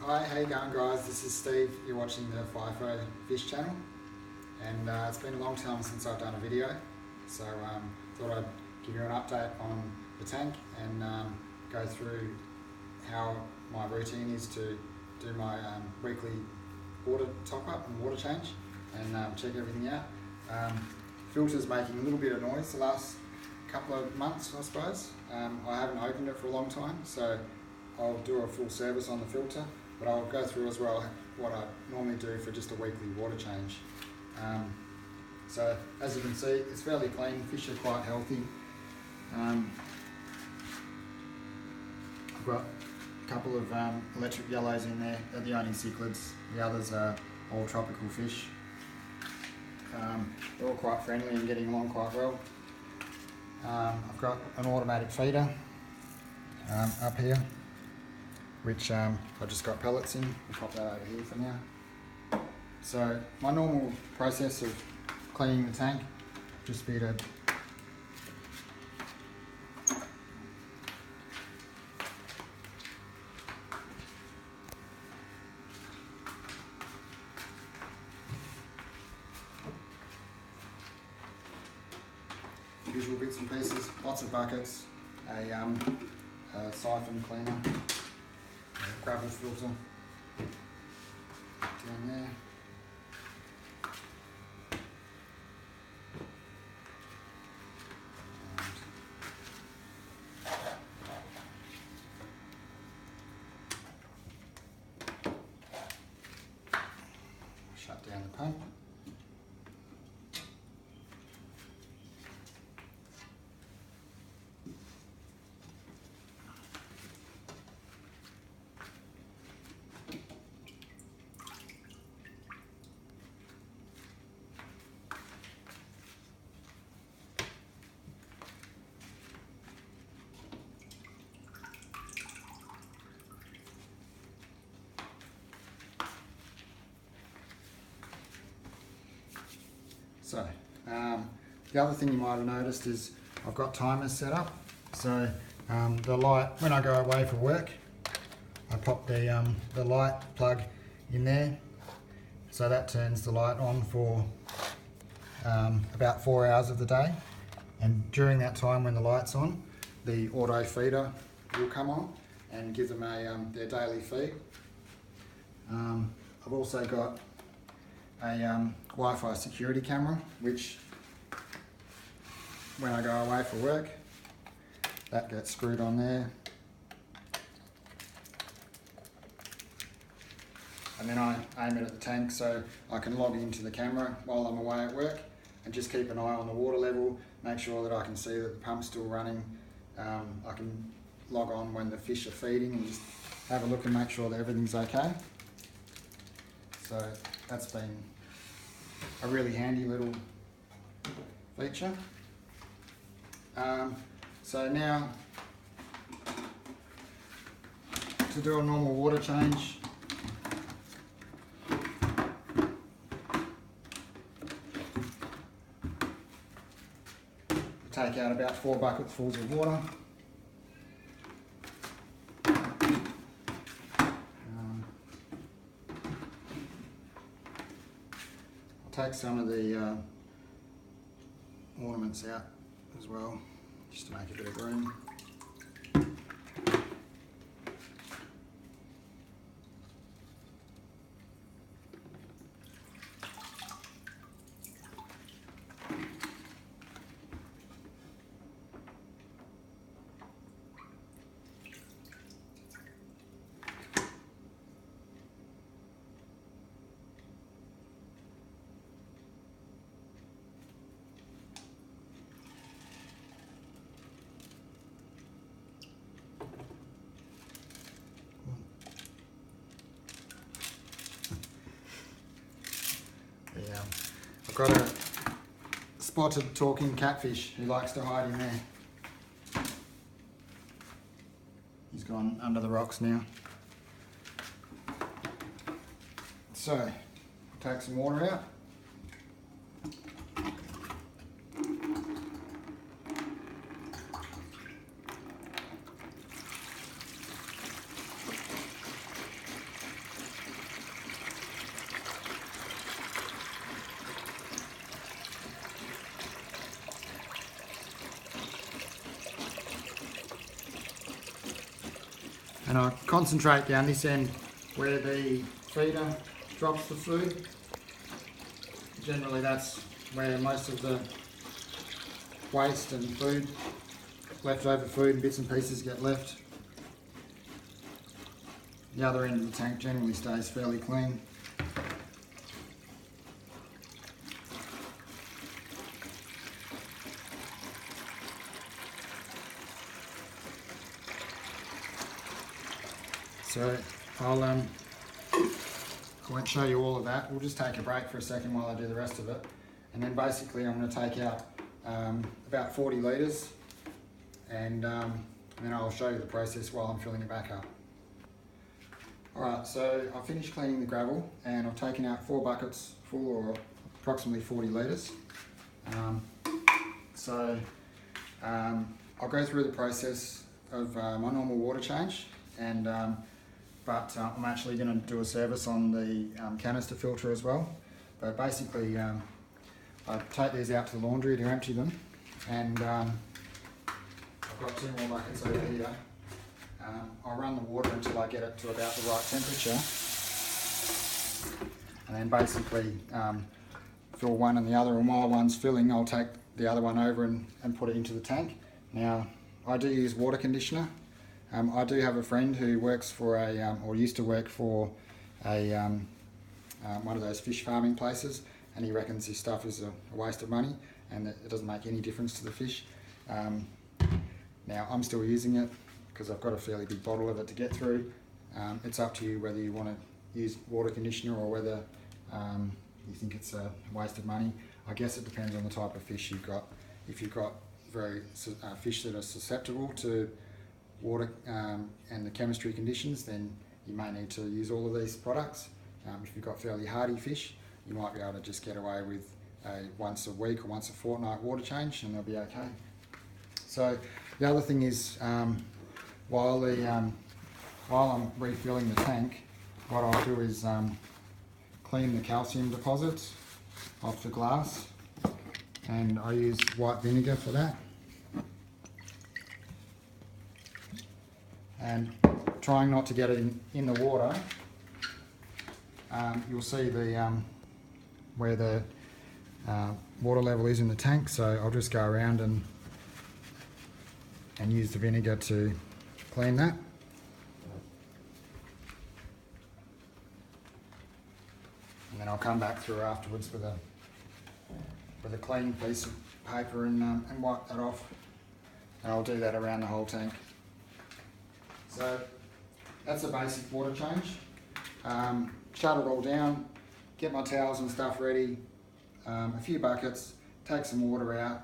Hi, how you going guys? This is Steve. You're watching the FIFO.fish channel, and it's been a long time since I've done a video, so thought I'd give you an update on the tank and go through how my routine is to do my weekly water top up and water change and check everything out. Filter's making a little bit of noise the last couple of months, I suppose. I haven't opened it for a long time, so I'll do a full service on the filter, but I'll go through as well what I normally do for just a weekly water change. So as you can see, it's fairly clean. Fish are quite healthy. I've got a couple of electric yellows in there. They're the only cichlids. The others are all tropical fish. They're all quite friendly and getting along quite well. I've got an automatic feeder up here, which I just got pellets in. I'll pop that over here for now. So my normal process of cleaning the tank just be to usual bits and pieces, lots of buckets, a siphon cleaner, a gravel filter down there. Shut down the pump. So, the other thing you might have noticed is I've got timers set up. So the light, when I go away for work, I pop the light plug in there. So that turns the light on for about 4 hours of the day. And during that time when the light's on, the auto feeder will come on and give them their daily feed. I've also got a Wi-Fi security camera, which when I go away for work, that gets screwed on there. And then I aim it at the tank so I can log into the camera while I'm away at work and just keep an eye on the water level, make sure that I can see that the pump's still running. I can log on when the fish are feeding and just have a look and make sure that everything's okay. So that's been a really handy little feature. So now, to do a normal water change, take out about 4 bucketfuls of water. Take some of the ornaments out as well, just to make a bit of room. I've got a spotted talking catfish who likes to hide in there. He's gone under the rocks now. So, take some water out. I concentrate down this end where the feeder drops the food. Generally that's where most of the waste and food, leftover food and bits and pieces get left. The other end of the tank generally stays fairly clean. So I won't show you all of that. We'll just take a break for a second while I do the rest of it. And then basically I'm going to take out about 40 litres and then I'll show you the process while I'm filling it back up. Alright, so I've finished cleaning the gravel and I've taken out 4 buckets full, or approximately 40 litres. I'll go through the process of my normal water change, and but I'm actually going to do a service on the canister filter as well. But basically I take these out to the laundry to empty them, and I've got 2 more buckets over here. I'll run the water until I get it to about the right temperature, and then basically fill one and the other, and while one's filling I'll take the other one over and put it into the tank. Now I do use water conditioner. I do have a friend who works for or used to work for one of those fish farming places, and he reckons this stuff is a waste of money and that it doesn't make any difference to the fish. Now I'm still using it because I've got a fairly big bottle of it to get through. It's up to you whether you want to use water conditioner or whether you think it's a waste of money. I guess it depends on the type of fish you've got. If you've got fish that are susceptible to water and the chemistry conditions, then you may need to use all of these products. If you've got fairly hardy fish, you might be able to just get away with a once a week or once a fortnight water change and they'll be okay. So the other thing is, while I'm refilling the tank, what I'll do is clean the calcium deposits off the glass, and I use white vinegar for that. And trying not to get it in the water, you'll see the where the water level is in the tank, so I'll just go around and use the vinegar to clean that. And then I'll come back through afterwards with a clean piece of paper and wipe that off, and I'll do that around the whole tank. So that's a basic water change. Shut it all down, get my towels and stuff ready, a few buckets, take some water out.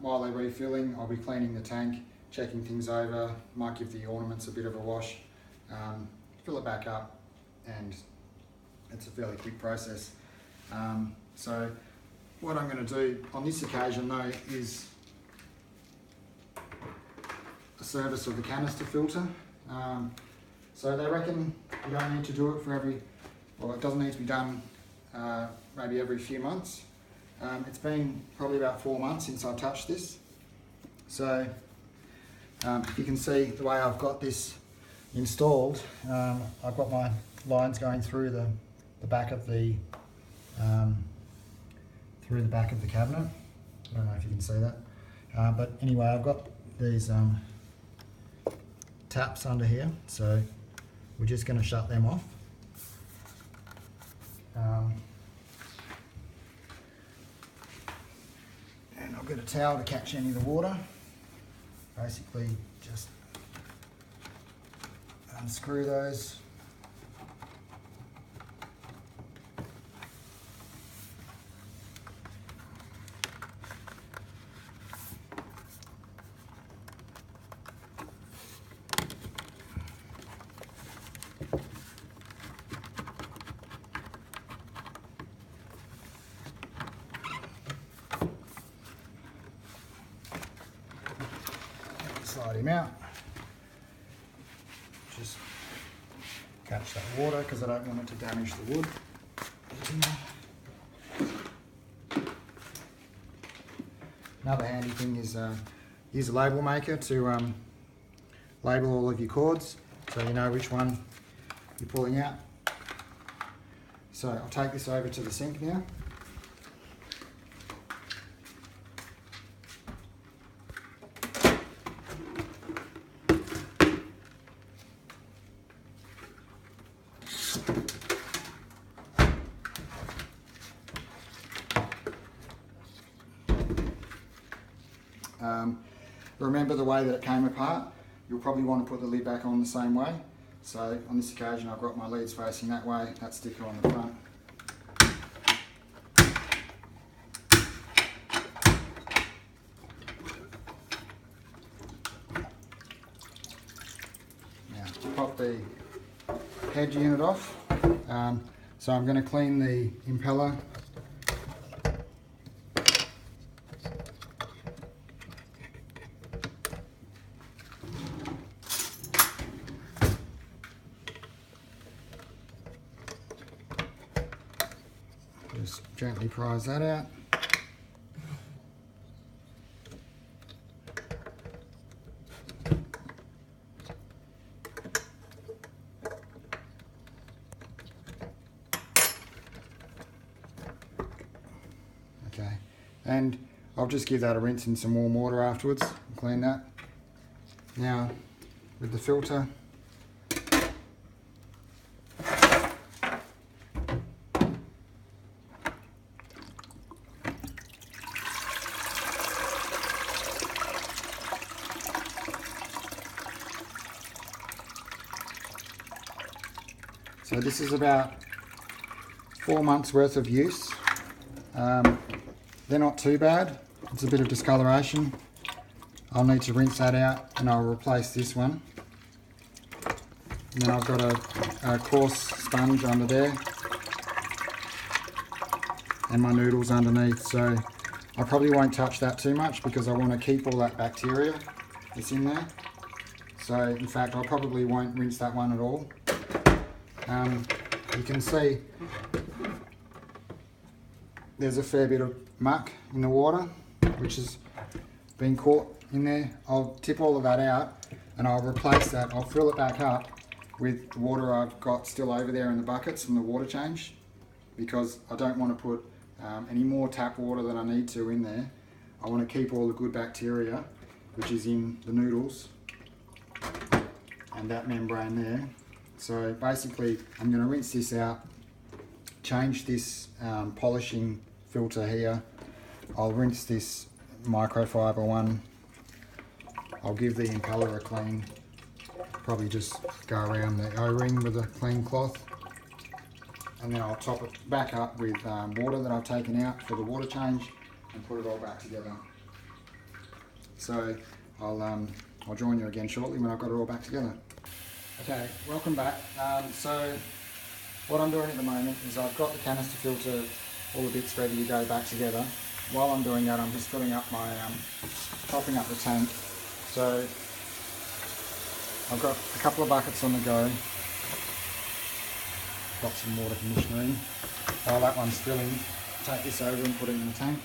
While they're refilling, I'll be cleaning the tank, checking things over, might give the ornaments a bit of a wash, fill it back up, and it's a fairly quick process. So what I'm going to do on this occasion though is a service of the canister filter. So they reckon you don't need to do it for it doesn't need to be done maybe every few months. It's been probably about 4 months since I've touched this. So if you can see the way I've got this installed, I've got my lines going through the back of the cabinet. I don't know if you can see that, but anyway, I've got these taps under here, so we're just going to shut them off. And I'll get a towel to catch any of the water. Basically just unscrew those. Slide him out. Just catch that water because I don't want it to damage the wood. Another handy thing is use a label maker to label all of your cords. So so you know which one you're pulling out. So I'll take this over to the sink now. Remember the way that it came apart, you'll probably want to put the lid back on the same way. So on this occasion I've got my leads facing that way, that sticker on the front. Now to pop the head unit off, so I'm going to clean the impeller. Just gently prise that out. Okay, and I'll just give that a rinse in some warm water afterwards and clean that. Now with the filter, so this is about 4 months worth of use. They're not too bad. It's a bit of discoloration. I'll need to rinse that out and I'll replace this one. And then I've got a coarse sponge under there and my noodles underneath. So I probably won't touch that too much because I want to keep all that bacteria that's in there. So in fact I probably won't rinse that one at all. You can see there's a fair bit of muck in the water which has been caught in there. I'll tip all of that out and I'll replace that. I'll fill it back up with the water I've got still over there in the buckets from the water change, because I don't want to put any more tap water than I need to in there. I want to keep all the good bacteria which is in the noodles and that membrane there. So basically I'm going to rinse this out, change this polishing filter here. I'll rinse this microfiber one. I'll give the impeller a clean, probably just go around the O-ring with a clean cloth, and then I'll top it back up with water that I've taken out for the water change and put it all back together. So I'll join you again shortly when I've got it all back together. Okay, welcome back. So what I'm doing at the moment is I've got the canister filter, all the bits ready to go back together. While I'm doing that, I'm just filling up my, topping up the tank. So I've got a couple of buckets on the go. Got some water conditioner in. While that one's filling, take this over and put it in the tank.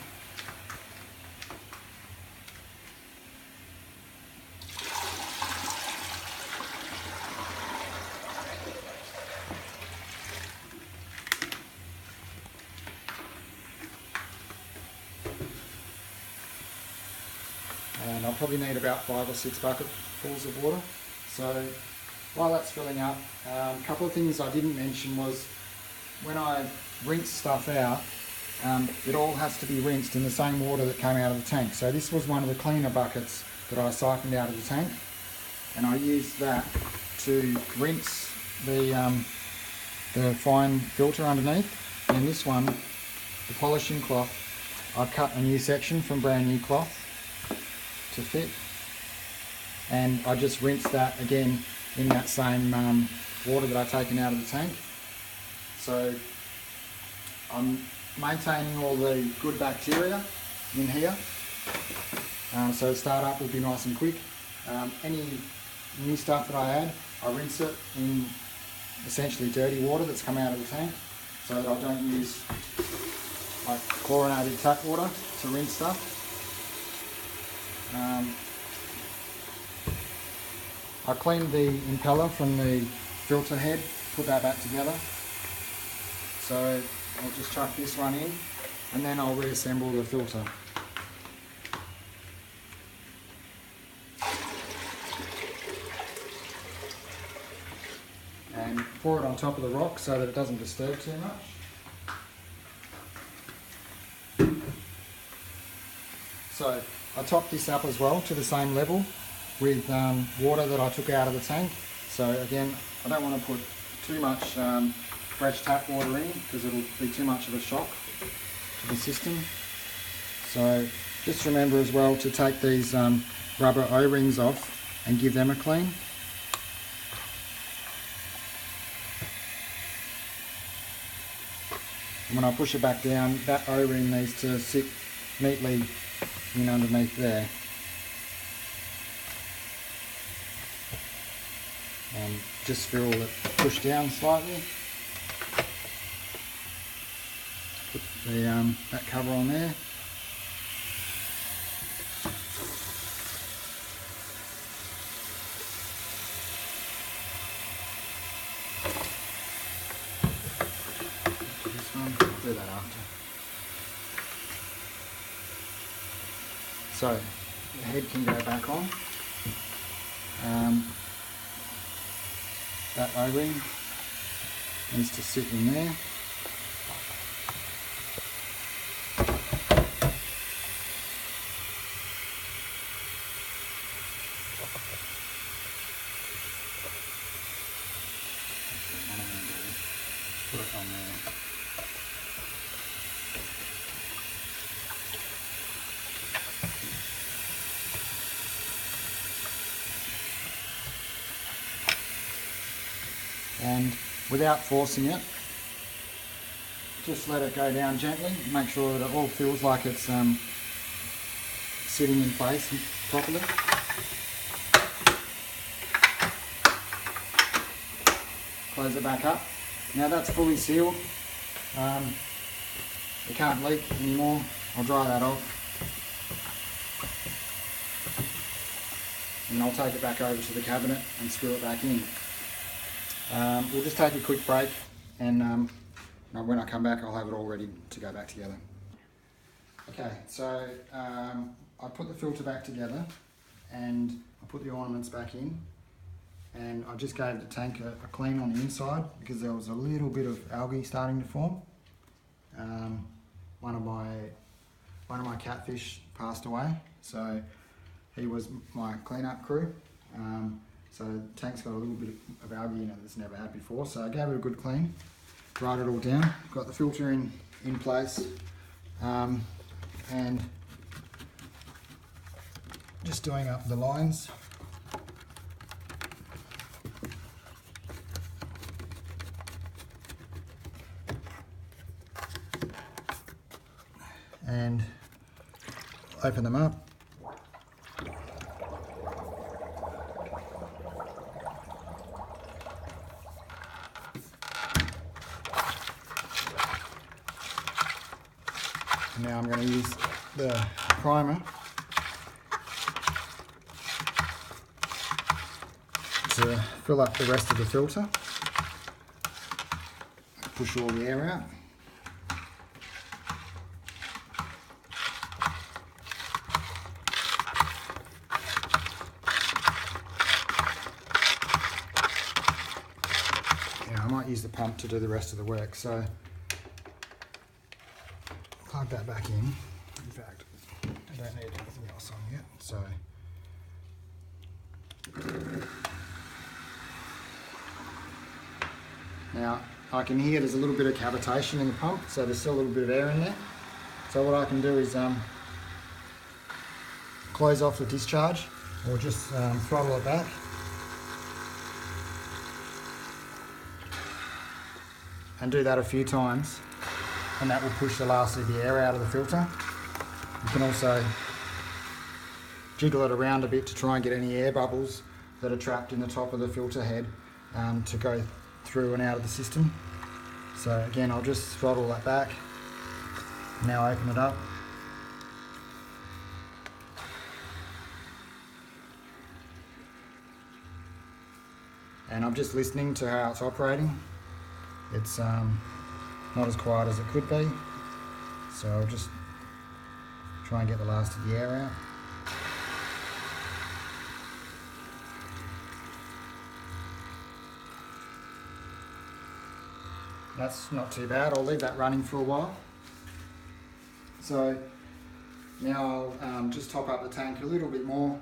And I'll probably need about 5 or 6 bucketfuls of water. So while that's filling up, a couple of things I didn't mention was when I rinse stuff out, it all has to be rinsed in the same water that came out of the tank. So this was one of the cleaner buckets that I siphoned out of the tank, and I used that to rinse the fine filter underneath. And this one, the polishing cloth, I've cut a new section from brand new cloth to fit, and I just rinsed that again in that same water that I've taken out of the tank. So I'm maintaining all the good bacteria in here, so the start up will be nice and quick. Any new stuff that I add, I rinse it in essentially dirty water that's come out of the tank, so that I don't use like chlorinated tap water to rinse stuff. I cleaned the impeller from the filter head, put that back together. So I'll just chuck this one in and then I'll reassemble the filter. And pour it on top of the rock so that it doesn't disturb too much. So I topped this up as well to the same level with water that I took out of the tank. So again, I don't want to put too much fresh tap water in because it'll be too much of a shock to the system. So just remember as well to take these rubber O-rings off and give them a clean. And when I push it back down, that O-ring needs to sit neatly in underneath there. And just feel it push down slightly. Put the, that cover on there. This one, I'll do that after. So the head can go back on. That O-ring needs to sit in there. Put it on there. And without forcing it, just let it go down gently. Make sure that it all feels like it's sitting in place properly. Close it back up. Now that's fully sealed. It can't leak anymore. I'll dry that off. And I'll take it back over to the cabinet and screw it back in. We'll just take a quick break and when I come back I'll have it all ready to go back together. Okay, so I put the filter back together and I put the ornaments back in, and I just gave the tank a clean on the inside because there was a little bit of algae starting to form. One of my catfish passed away, so he was my cleanup crew. So the tank's got a little bit of algae in it that's never had before, so I gave it a good clean, dried it all down, got the filter in place, and just doing up the lines. And open them up. Now I'm going to use the primer to fill up the rest of the filter. Push all the air out. I might use the pump to do the rest of the work, so plug that back in. In fact, I don't need anything else on yet, so now I can hear there's a little bit of cavitation in the pump, so there's still a little bit of air in there. So what I can do is close off the discharge, or just throttle it back. And do that a few times, and that will push the last of the air out of the filter. You can also jiggle it around a bit to try and get any air bubbles that are trapped in the top of the filter head to go through and out of the system. So again, I'll just throttle that back. Now open it up. and I'm just listening to how it's operating. It's not as quiet as it could be, so I'll just try and get the last of the air out. That's not too bad. I'll leave that running for a while. So now I'll just top up the tank a little bit more.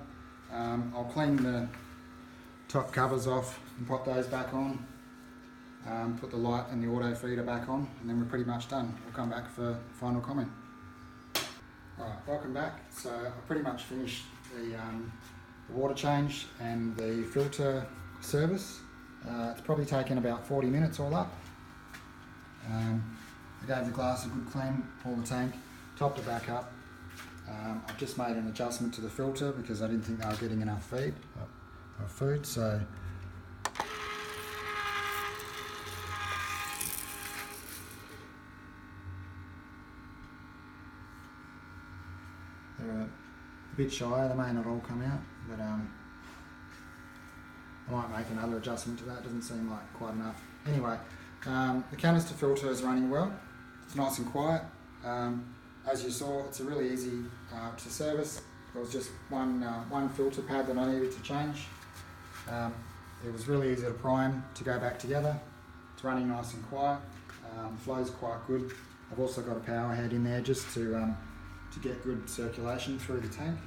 I'll clean the top covers off and pop those back on. Put the light and the auto feeder back on, and then we're pretty much done. We'll come back for final comment. Alright, welcome back. So I've pretty much finished the water change and the filter service. It's probably taken about 40 minutes all up. I gave the glass a good clean, pulled the tank, topped it back up. I've just made an adjustment to the filter because I didn't think they were getting enough food, so they're a bit shy. They may not all come out, but I might make another adjustment to that. Doesn't seem like quite enough. Anyway, the canister filter is running well. It's nice and quiet. As you saw, it's a really easy to service. There was just one filter pad that I needed to change. It was really easy to prime to go back together. It's running nice and quiet. Flow's quite good. I've also got a power head in there just to get good circulation through the tank.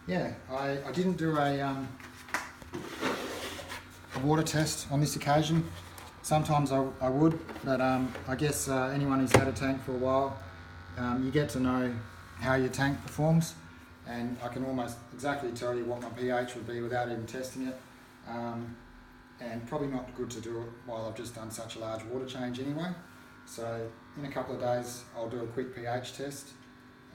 Yeah, I didn't do a water test on this occasion. Sometimes I would, but I guess anyone who's had a tank for a while, you get to know how your tank performs, and I can almost exactly tell you what my pH would be without even testing it, and probably not good to do it while I've just done such a large water change anyway. So in a couple of days I'll do a quick pH test.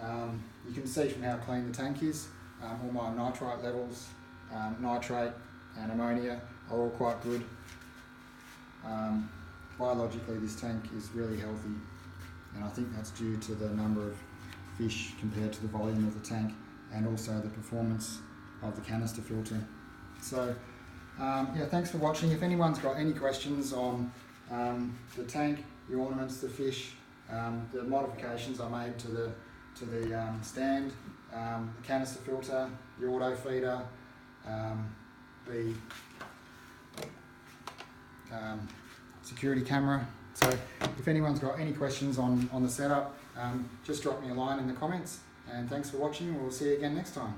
You can see from how clean the tank is, all my nitrite levels, nitrate and ammonia are all quite good. Biologically this tank is really healthy, and I think that's due to the number of fish compared to the volume of the tank, and also the performance of the canister filter. So yeah, thanks for watching. If anyone's got any questions on the tank, the ornaments, the fish, the modifications I made to the stand, the canister filter, the auto feeder, the security camera. So if anyone's got any questions on the setup, just drop me a line in the comments, and thanks for watching. We'll see you again next time.